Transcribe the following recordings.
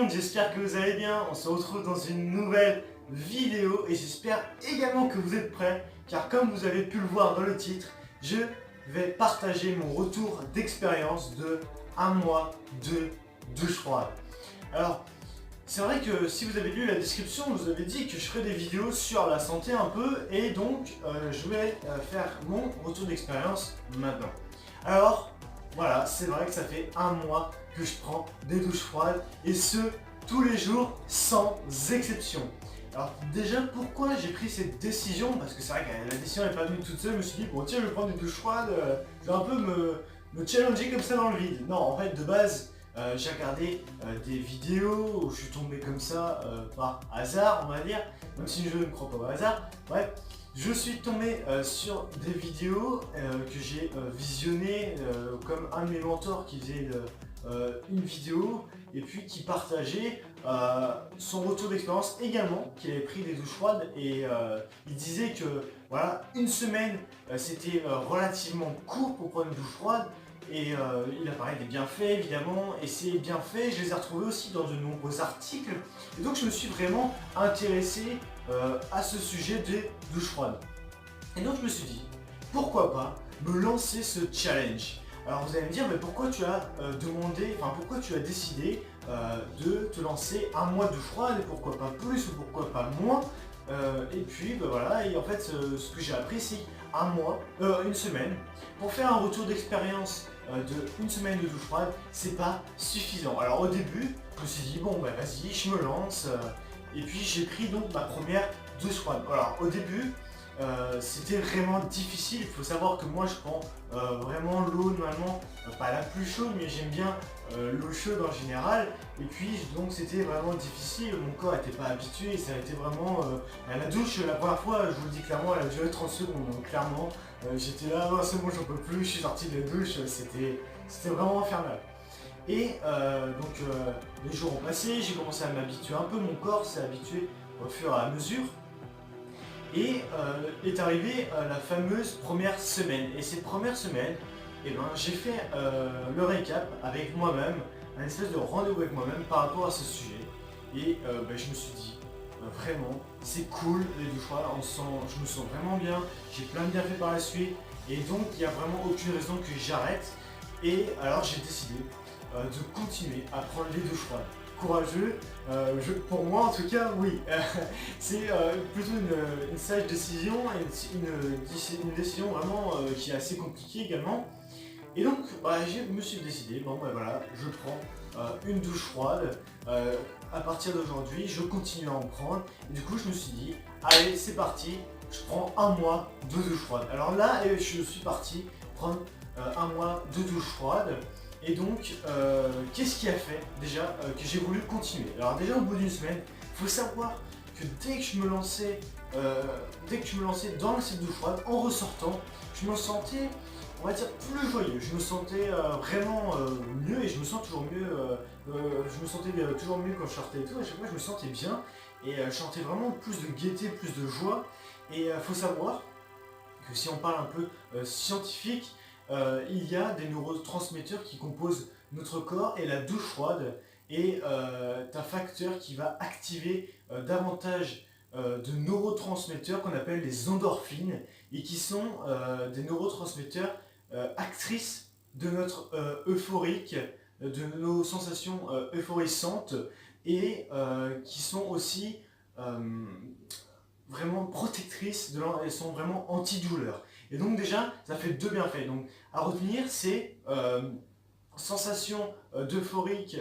J'espère que vous allez bien, on se retrouve dans une nouvelle vidéo et j'espère également que vous êtes prêts car comme vous avez pu le voir dans le titre, je vais partager mon retour d'expérience de un mois de douche froide. Alors, c'est vrai que si vous avez lu la description, je vous avez dit que je ferais des vidéos sur la santé un peu et donc je vais faire mon retour d'expérience maintenant. Alors, voilà, c'est vrai que ça fait un mois que je prends des douches froides et ce, tous les jours, sans exception. Alors déjà, pourquoi j'ai pris cette décision? Parce que c'est vrai que la décision n'est pas venue toute seule, je me suis dit, bon tiens, je vais prendre des douches froides, je vais un peu me challenger comme ça dans le vide. Non, en fait, de base, j'ai regardé des vidéos où je suis tombé comme ça par hasard, on va dire, même si je ne crois pas au hasard. Bref, je suis tombé sur des vidéos que j'ai visionnées comme un de mes mentors qui faisait une vidéo et puis qui partageait son retour d'expérience également, qu'il avait pris des douches froides et il disait que voilà, une semaine c'était relativement court pour prendre une douche froide. Et il a parlé des bienfaits évidemment, et ces bienfaits je les ai retrouvés aussi dans de nombreux articles. Et donc je me suis vraiment intéressé à ce sujet des douches froides. Et donc je me suis dit, pourquoi pas me lancer ce challenge. Alors vous allez me dire, mais pourquoi tu as pourquoi tu as décidé de te lancer un mois de douche froide, et pourquoi pas plus ou pourquoi pas moins. Et puis voilà, et en fait ce que j'ai appris c'est une semaine. Pour faire un retour d'expérience de une semaine de douche froide, c'est pas suffisant. Alors au début, je me suis dit bon bah vas-y, je me lance. Et puis j'ai pris donc ma première douche froide. Alors au début, c'était vraiment difficile. Il faut savoir que moi je prends vraiment l'eau normalement, pas la plus chaude, mais j'aime bien l'eau chaude en général. Et puis donc c'était vraiment difficile, mon corps n'était pas habitué et ça a été vraiment... la douche, la première fois, je vous le dis clairement, elle a duré 30 secondes. Donc clairement, j'étais là, oh, c'est bon, j'en peux plus, je suis sorti de la douche, c'était vraiment infernal. Et les jours ont passé, j'ai commencé à m'habituer un peu, mon corps s'est habitué au fur et à mesure. Et est arrivée la fameuse première semaine. Et cette première semaine, j'ai fait le récap avec moi-même, un espèce de rendez-vous avec moi-même par rapport à ce sujet. Et je me suis dit, vraiment, c'est cool les douches froides, je me sens vraiment bien, j'ai plein de bienfaits par la suite. Et donc il n'y a vraiment aucune raison que j'arrête. Et alors j'ai décidé de continuer à prendre les douches froides. Courageux, pour moi en tout cas oui. C'est plutôt une sage décision et une décision vraiment qui est assez compliquée également. Et donc je me suis décidé, bon voilà, je prends une douche froide. À partir d'aujourd'hui, je continue à en prendre. Et du coup je me suis dit, allez c'est parti, je prends un mois de douche froide. Alors là je suis parti prendre un mois de douche froide. Et donc, qu'est-ce qui a fait déjà que j'ai voulu continuer? Alors déjà au bout d'une semaine, il faut savoir que dès que je me lançais dans cette douche froide, en ressortant, je me sentais, on va dire, plus joyeux. Je me sentais vraiment mieux et je me sens toujours mieux. Je me sentais toujours mieux quand je sortais et tout. À chaque fois, je me sentais bien et je sentais vraiment plus de gaieté, plus de joie. Et il faut savoir que si on parle un peu scientifique, il y a des neurotransmetteurs qui composent notre corps et la douche froide est un facteur qui va activer davantage de neurotransmetteurs qu'on appelle les endorphines et qui sont des neurotransmetteurs actrices de notre euphorique, de nos sensations euphorissantes et qui sont aussi vraiment protectrices, elles sont vraiment antidouleurs. Et donc déjà, ça fait deux bienfaits. Donc à retenir, c'est sensations d'euphorique,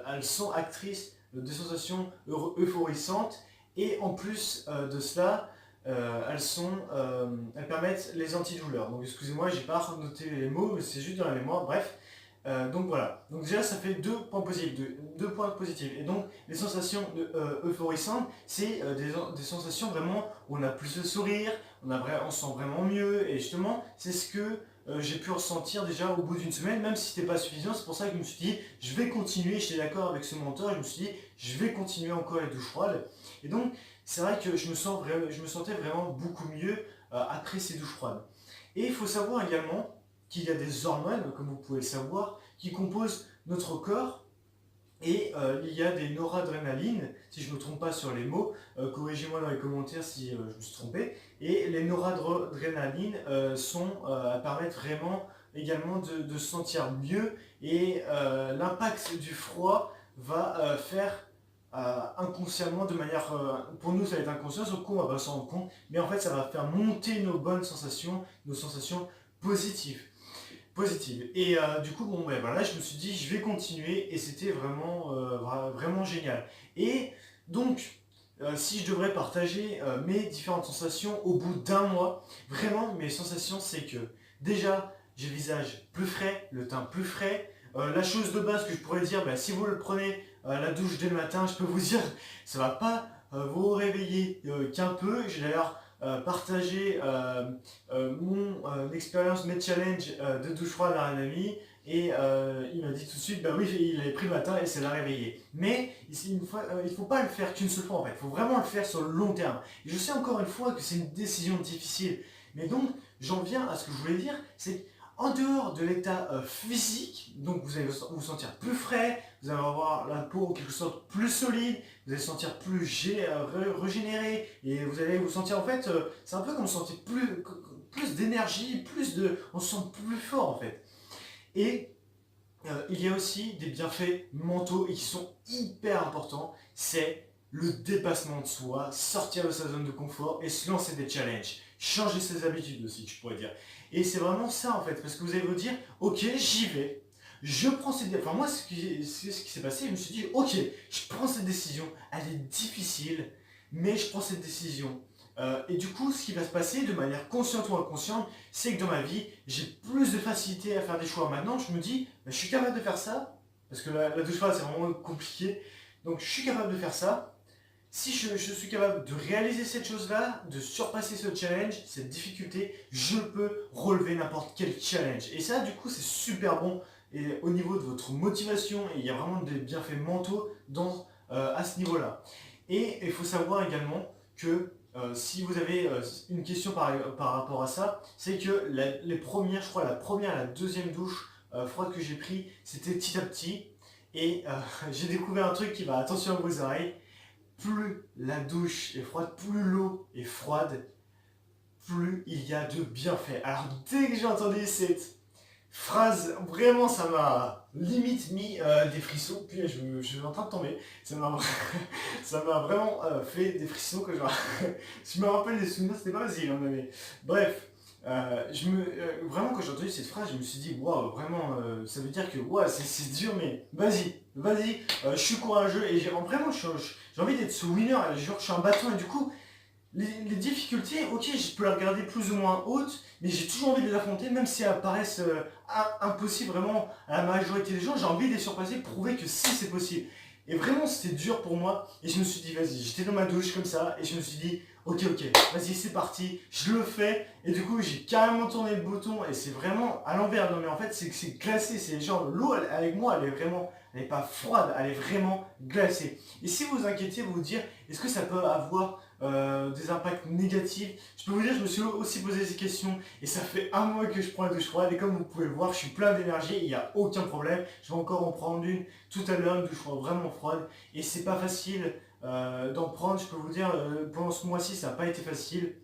elles sont actrices de sensations euphorisantes. Et en plus de cela, elles permettent les antidouleurs. Donc excusez-moi, j'ai pas noté les mots, mais c'est juste dans la mémoire. Bref. Donc voilà, donc déjà ça fait deux points positifs, et donc les sensations euphorisantes, c'est des sensations vraiment où on a plus de sourire, on se sent vraiment mieux, et justement c'est ce que j'ai pu ressentir déjà au bout d'une semaine, même si c'était pas suffisant. C'est pour ça que je me suis dit je vais continuer, j'étais d'accord avec ce mentor, je me suis dit je vais continuer encore les douches froides, et donc c'est vrai que je me sentais vraiment beaucoup mieux après ces douches froides. Et il faut savoir également qu'il y a des hormones, comme vous pouvez le savoir, qui composent notre corps Et il y a des noradrénalines, si je ne me trompe pas sur les mots, corrigez-moi dans les commentaires si je me suis trompé. Et les noradrénalines permettent vraiment également de se sentir mieux. Et l'impact du froid va faire inconsciemment, de manière... pour nous ça va être inconscient, sur le coup on va pas s'en rendre compte. Mais en fait ça va faire monter nos bonnes sensations, nos sensations positives. Et du coup, bon, ben voilà, je me suis dit, je vais continuer et c'était vraiment génial. Et donc, si je devrais partager mes différentes sensations au bout d'un mois, vraiment, mes sensations, c'est que déjà, j'ai le visage plus frais, le teint plus frais. La chose de base que je pourrais dire, ben, si vous le prenez à la douche dès le matin, je peux vous dire, ça va pas vous réveiller qu'un peu. J'ai d'ailleurs partagé mon expérience, mes challenges de douche froide à un ami et il m'a dit tout de suite, bah oui, il avait pris le matin et ça l'a réveillé. Mais il ne faut pas le faire qu'une seule fois en fait, il faut vraiment le faire sur le long terme. Et je sais encore une fois que c'est une décision difficile, mais donc j'en viens à ce que je voulais dire, c'est en dehors de l'état physique, donc vous allez vous sentir plus frais, vous allez avoir la peau en quelque sorte plus solide, vous allez vous sentir plus régénéré et vous allez vous sentir en fait, c'est un peu comme sentir plus d'énergie, on se sent plus fort en fait. Et il y a aussi des bienfaits mentaux et qui sont hyper importants, c'est le dépassement de soi, sortir de sa zone de confort et se lancer des challenges, changer ses habitudes aussi, je pourrais dire. Et c'est vraiment ça en fait, parce que vous allez vous dire, ok, j'y vais, je prends cette décision. Enfin moi, ce qui s'est passé, je me suis dit, ok, je prends cette décision, elle est difficile, mais je prends cette décision. Et du coup, ce qui va se passer de manière consciente ou inconsciente, c'est que dans ma vie, j'ai plus de facilité à faire des choix. Maintenant, je me dis, bah, je suis capable de faire ça, parce que la douche froide, c'est vraiment compliqué. Donc, je suis capable de faire ça. Si je suis capable de réaliser cette chose-là, de surpasser ce challenge, cette difficulté, je peux relever n'importe quel challenge. Et ça, du coup, c'est super bon et au niveau de votre motivation. Et il y a vraiment des bienfaits mentaux à ce niveau-là. Et il faut savoir également que si vous avez une question par rapport à ça, c'est que les premières, je crois la première et la deuxième douche froide que j'ai pris, c'était petit à petit. Et j'ai découvert un truc qui va, attention à vos oreilles, plus la douche est froide, plus l'eau est froide, plus il y a de bienfaits. Alors dès que j'ai entendu cette phrase, vraiment ça m'a limite mis des frissons, puis je suis en train de tomber, ça m'a vraiment fait des frissons que je me rappelle des souvenirs, c'était pas facile, mais bref, vraiment quand j'ai entendu cette phrase, je me suis dit, waouh, vraiment, ça veut dire que ouais, c'est dur, mais vas-y, je suis courageux, et vraiment, j'ai envie d'être ce winner, genre je suis un bâton, et du coup, les difficultés, ok, je peux les regarder plus ou moins hautes, mais j'ai toujours envie de les affronter, même si elles paraissent impossibles vraiment à la majorité des gens, j'ai envie de les surpasser, prouver que si c'est possible. Et vraiment c'était dur pour moi, et je me suis dit vas-y, j'étais dans ma douche comme ça, et je me suis dit ok, vas-y c'est parti, je le fais, et du coup j'ai carrément tourné le bouton, et c'est vraiment à l'envers, non mais en fait c'est que c'est glacé, c'est genre l'eau avec moi elle est pas froide, elle est vraiment glacée. Et si vous vous inquiétez, vous vous dire, est-ce que ça peut avoir des impacts négatifs? Je peux vous dire, je me suis aussi posé ces questions et ça fait un mois que je prends la douche froide et comme vous pouvez le voir, je suis plein d'énergie, il n'y a aucun problème. Je vais encore en prendre une tout à l'heure, une douche froide vraiment froide et c'est pas facile d'en prendre, je peux vous dire, pendant ce mois-ci ça n'a pas été facile,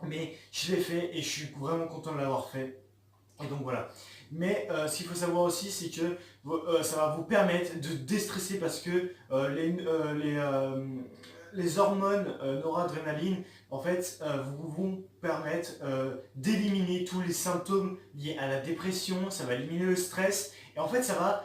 mais je l'ai fait et je suis vraiment content de l'avoir fait. Et donc voilà. Mais ce qu'il faut savoir aussi, c'est que ça va vous permettre de déstresser parce que les hormones noradrénaline, en fait, vous vont permettre d'éliminer tous les symptômes liés à la dépression, ça va éliminer le stress, et en fait, ça va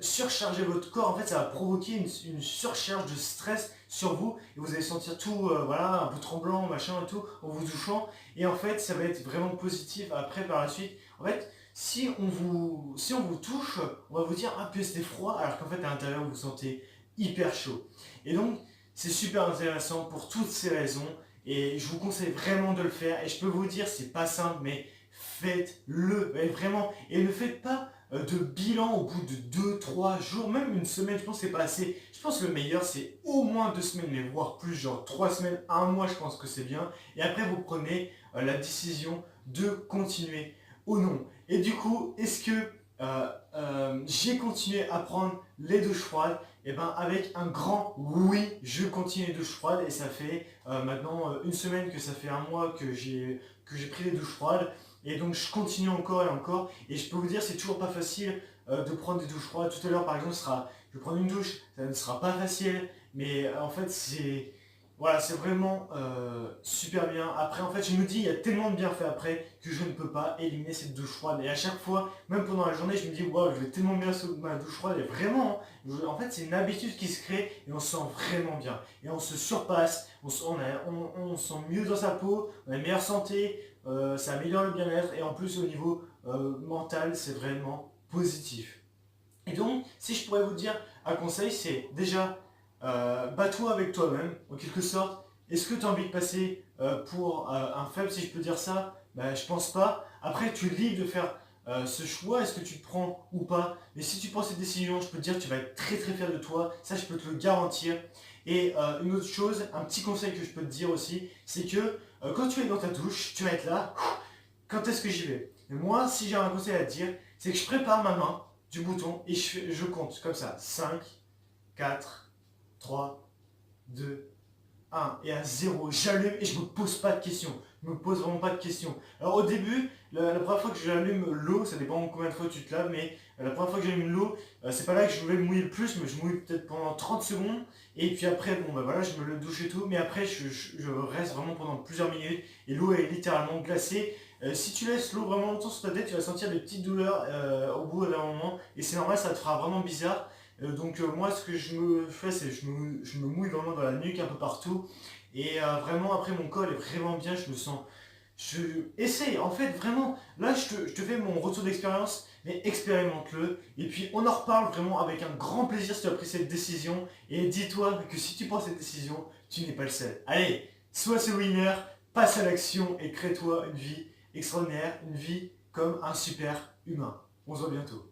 surcharger votre corps, en fait, ça va provoquer une surcharge de stress sur vous, et vous allez sentir tout, voilà, un peu tremblant, machin et tout, en vous touchant, et en fait, ça va être vraiment positif après, par la suite. En fait, si on vous touche, on va vous dire, ah, puis c'était froid, alors qu'en fait, à l'intérieur, vous vous sentez hyper chaud. Et donc, c'est super intéressant pour toutes ces raisons et je vous conseille vraiment de le faire et je peux vous dire c'est pas simple mais faites-le vraiment et ne faites pas de bilan au bout de 2-3 jours, même une semaine, je pense que c'est pas assez. Je pense que le meilleur c'est au moins 2 semaines mais voire plus, genre 3 semaines, 1 mois, je pense que c'est bien et après vous prenez la décision de continuer ou non. Et du coup, est-ce que j'ai continué à prendre les douches froides? Et ben avec un grand oui, je continue les douches froides et ça fait maintenant une semaine que ça fait un mois que j'ai pris les douches froides et donc je continue encore et encore et je peux vous dire c'est toujours pas facile de prendre des douches froides. Tout à l'heure par exemple je vais prendre une douche, ça ne sera pas facile mais en fait c'est voilà, c'est vraiment super bien. Après, en fait, je me dis, il y a tellement de bienfaits après que je ne peux pas éliminer cette douche froide. Et à chaque fois, même pendant la journée, je me dis, waouh, je vais tellement bien sous ma douche froide. Et vraiment, hein, en fait, c'est une habitude qui se crée et on se sent vraiment bien. Et on se surpasse, on se sent mieux dans sa peau, on a une meilleure santé, ça améliore le bien-être. Et en plus, au niveau mental, c'est vraiment positif. Et donc, si je pourrais vous dire un conseil, c'est déjà bats-toi avec toi-même, en quelque sorte. Est-ce que tu as envie de passer pour un faible, si je peux dire ça? Ben, je pense pas. Après, tu es libre de faire ce choix, est-ce que tu te prends ou pas? Mais si tu prends cette décision, je peux te dire que tu vas être très très fier de toi, ça je peux te le garantir. Et une autre chose, un petit conseil que je peux te dire aussi, c'est que quand tu es dans ta douche, tu vas être là, quand est-ce que j'y vais? Et moi, si j'ai un conseil à te dire, c'est que je prépare ma main du bouton et je compte comme ça. 5, 4, 3, 2, 1. Et à 0, j'allume et je me pose pas de questions. Je me pose vraiment pas de questions. Alors au début, la première fois que j'allume l'eau, ça dépend combien de fois tu te laves, mais la première fois que j'allume l'eau, c'est pas là que je voulais me mouiller le plus, mais je mouille peut-être pendant 30 secondes. Et puis après, bon bah voilà, je me le douche et tout, mais après je reste vraiment pendant plusieurs minutes et l'eau est littéralement glacée. Si tu laisses l'eau vraiment longtemps sur ta tête, tu vas sentir des petites douleurs au bout d'un moment, et c'est normal, ça te fera vraiment bizarre. Donc moi ce que je me fais c'est je me mouille vraiment dans la nuque un peu partout et vraiment après mon col est vraiment bien, je me sens... Je essaye en fait vraiment, là je te fais mon retour d'expérience mais expérimente-le et puis on en reparle vraiment avec un grand plaisir si tu as pris cette décision et dis-toi que si tu prends cette décision, tu n'es pas le seul. Allez, sois ce winner, passe à l'action et crée-toi une vie extraordinaire, une vie comme un super humain. On se voit bientôt.